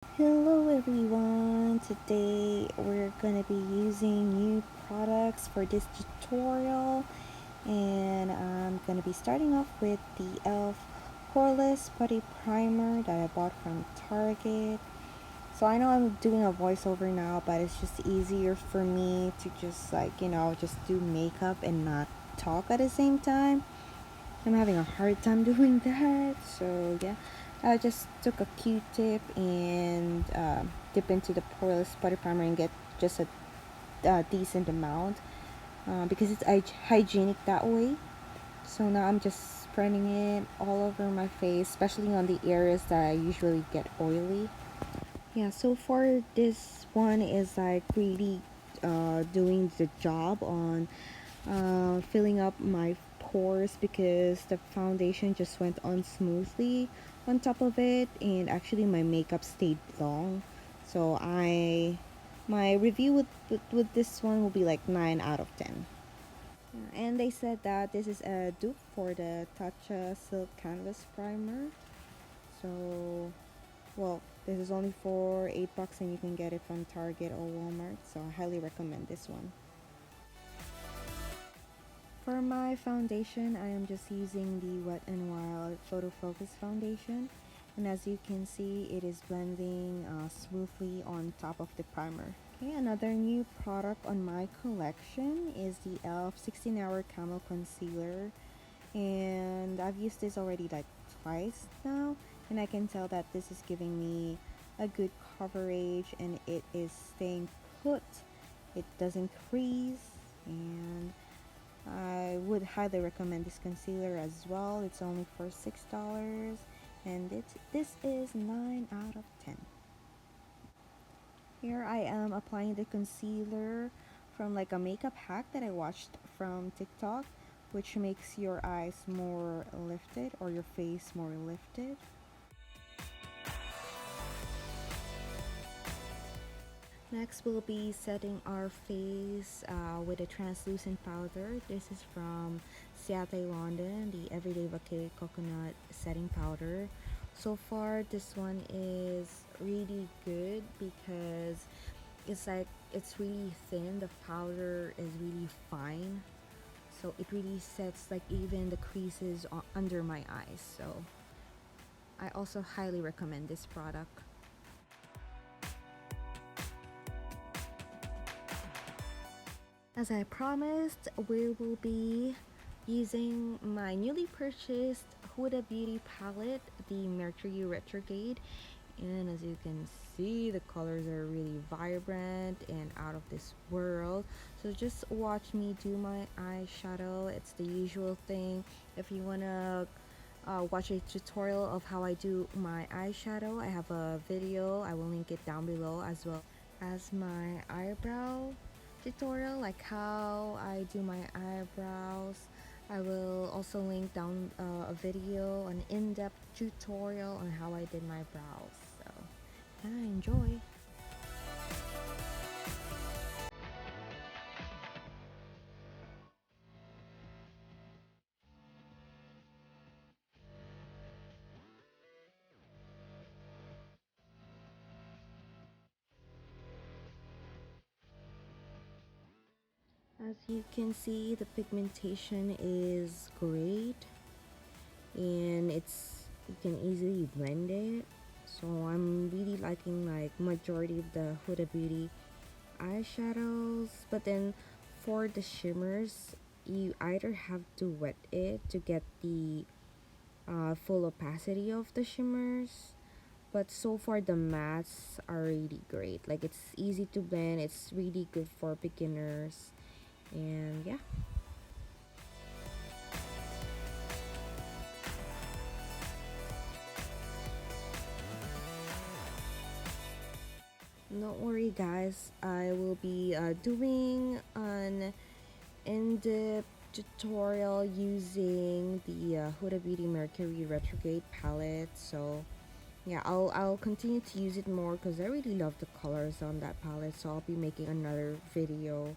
Hello everyone, today we're going to be using new products for this tutorial, and I'm going to be starting off with the e.l.f. Poreless Putty Primer that I bought from Target. So I know I'm doing a voiceover now, but it's just easier for me to just just do makeup and not talk at the same time. I'm having a hard time doing that, so yeah. I just took a Q-tip and dip into the poreless putty primer and get just a decent amount because it's hygienic that way. So now I'm just spreading it all over my face, especially on the areas that I usually get oily. Yeah, so far this one is like really doing the job on filling up my pores because the foundation just went on smoothly on top of it, and actually my makeup stayed long. So my review with this one will be like 9 out of 10. And they said that this is a dupe for the Tatcha Silk Canvas Primer. So, well, this is only for $8 and you can get it from Target or Walmart. So I highly recommend this one. For my foundation, I am just using the Wet n Wild Photo Focus foundation, and as you can see, it is blending smoothly on top of the primer. Okay, another new product on my collection is the e.l.f. 16 Hour Camo Concealer, and I've used this already like twice now, and I can tell that this is giving me a good coverage and it is staying put. It doesn't crease, and I would highly recommend this concealer as well. It's only for $6 and this is 9 out of 10. Here I am applying the concealer from like a makeup hack that I watched from TikTok, which makes your eyes more lifted or your face more lifted. Next, we'll be setting our face with a translucent powder. This is from Seattle, London, the Everyday Vacay Coconut Setting Powder. So far, this one is really good because it's really thin. The powder is really fine, so it really sets like even the creases under my eyes. So I also highly recommend this product. As I promised, we will be using my newly purchased Huda Beauty palette, the Mercury Retrogade. And as you can see, the colors are really vibrant and out of this world. So just watch me do my eyeshadow. It's the usual thing. If you want to watch a tutorial of how I do my eyeshadow, I have a video. I will link it down below, as well as my eyebrow tutorial, like how I do my eyebrows. I will also link down a video, an in-depth tutorial on how I did my brows. So yeah, enjoy. As you can see, the pigmentation is great, and you can easily blend it. So I'm really liking like majority of the Huda Beauty eyeshadows. But then for the shimmers, you either have to wet it to get the full opacity of the shimmers, but so far the mattes are really great. Like, it's easy to blend, it's really good for beginners, and yeah. Don't worry guys, I will be doing an in-depth tutorial using the Huda Beauty Mercury Retrograde palette. So yeah, I'll continue to use it more because I really love the colors on that palette. So I'll be making another video,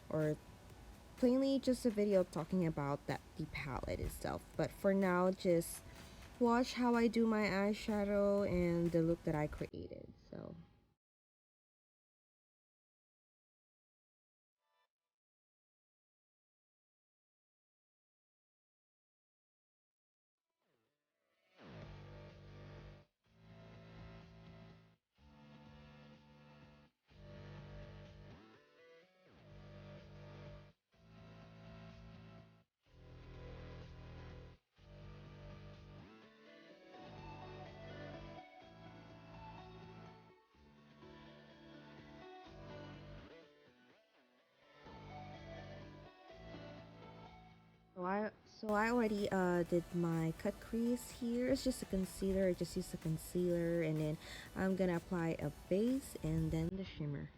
or plainly just a video talking about the palette itself. But for now, just watch how I do my eyeshadow and the look that I created. So I already did my cut crease here. It's just a concealer. I just use a concealer, and then I'm gonna apply a base and then the shimmer.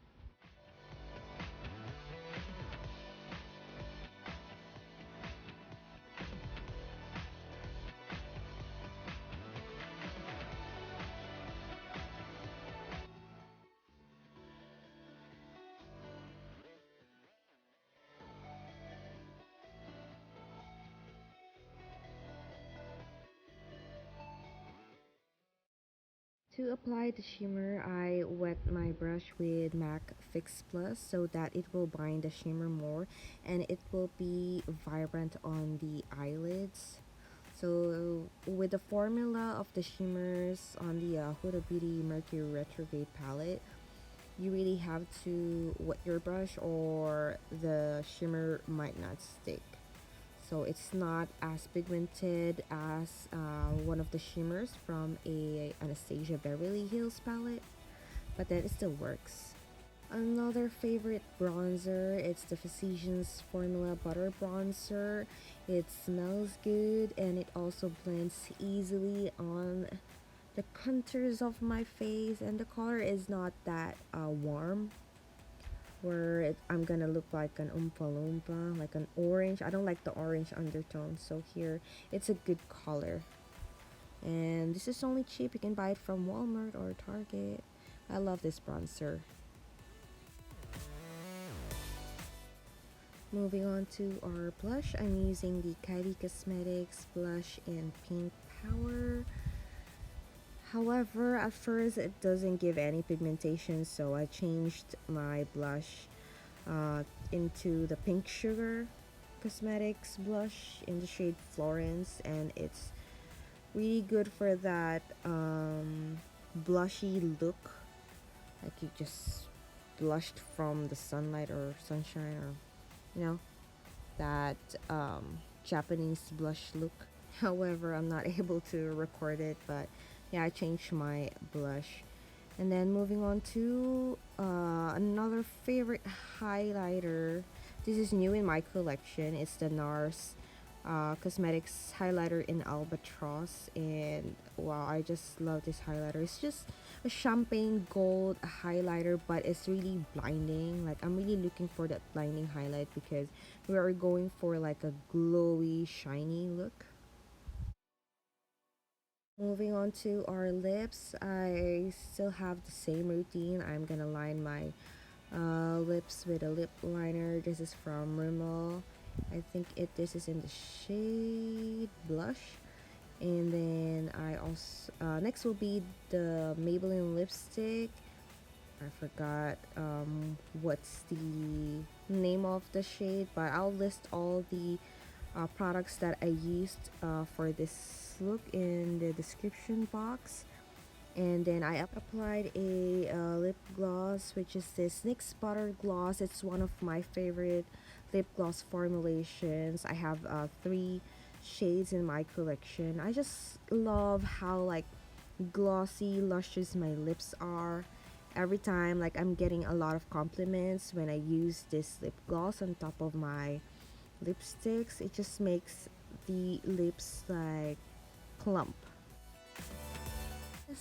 To apply the shimmer, I wet my brush with MAC Fix Plus so that it will bind the shimmer more and it will be vibrant on the eyelids. So with the formula of the shimmers on the Huda Beauty Mercury Retrogade palette, you really have to wet your brush or the shimmer might not stick. So it's not as pigmented as one of the shimmers from a Anastasia Beverly Hills palette, but then it still works. Another favorite bronzer, it's the Physicians Formula Butter Bronzer. It smells good and it also blends easily on the contours of my face, and the color is not that warm where I'm gonna look like an Oompa Loompa, like an orange. I don't like the orange undertone, so here it's a good color. And this is only cheap. You can buy it from Walmart or Target. I love this bronzer. Moving on to our blush, I'm using the Kylie Cosmetics blush in Pink Power. However, at first it doesn't give any pigmentation, so I changed my blush into the Pink Sugar Cosmetics blush in the shade Florence, and it's really good for that blushy look, like you just blushed from the sunlight or sunshine, or you know, that Japanese blush look. However, I'm not able to record it, but yeah, I changed my blush. And then moving on to another favorite highlighter. This is new in my collection. It's the NARS Cosmetics highlighter in Albatross, and wow, I just love this highlighter. It's just a champagne gold highlighter, but it's really blinding. Like, I'm really looking for that blinding highlight because we are going for like a glowy shiny look. Moving on to our lips, I still have the same routine. I'm gonna line my lips with a lip liner. This is from Rimmel. I think this is in the shade Blush. And then I also next will be the Maybelline lipstick. I forgot what's the name of the shade, but I'll list all the products that I used for this look in the description box. And then I applied a lip gloss, which is this NYX Butter Gloss. It's one of my favorite lip gloss formulations. I have three shades in my collection. I just love how like glossy, luscious my lips are. Every time, like, I'm getting a lot of compliments when I use this lip gloss on top of my lipsticks. It just makes the lips like plump.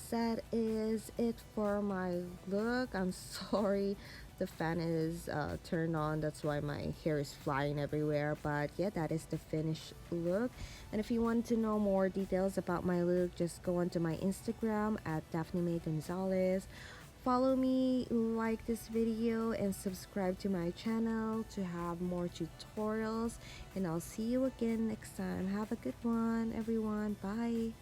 That is it for my look. I'm sorry the fan is turned on, that's why my hair is flying everywhere, but yeah, that is the finished look. And if you want to know more details about my look, just go onto my Instagram at Daphne May Gonzalez. Follow me, like this video, and subscribe to my channel to have more tutorials. And I'll see you again next time. Have a good one, everyone. Bye.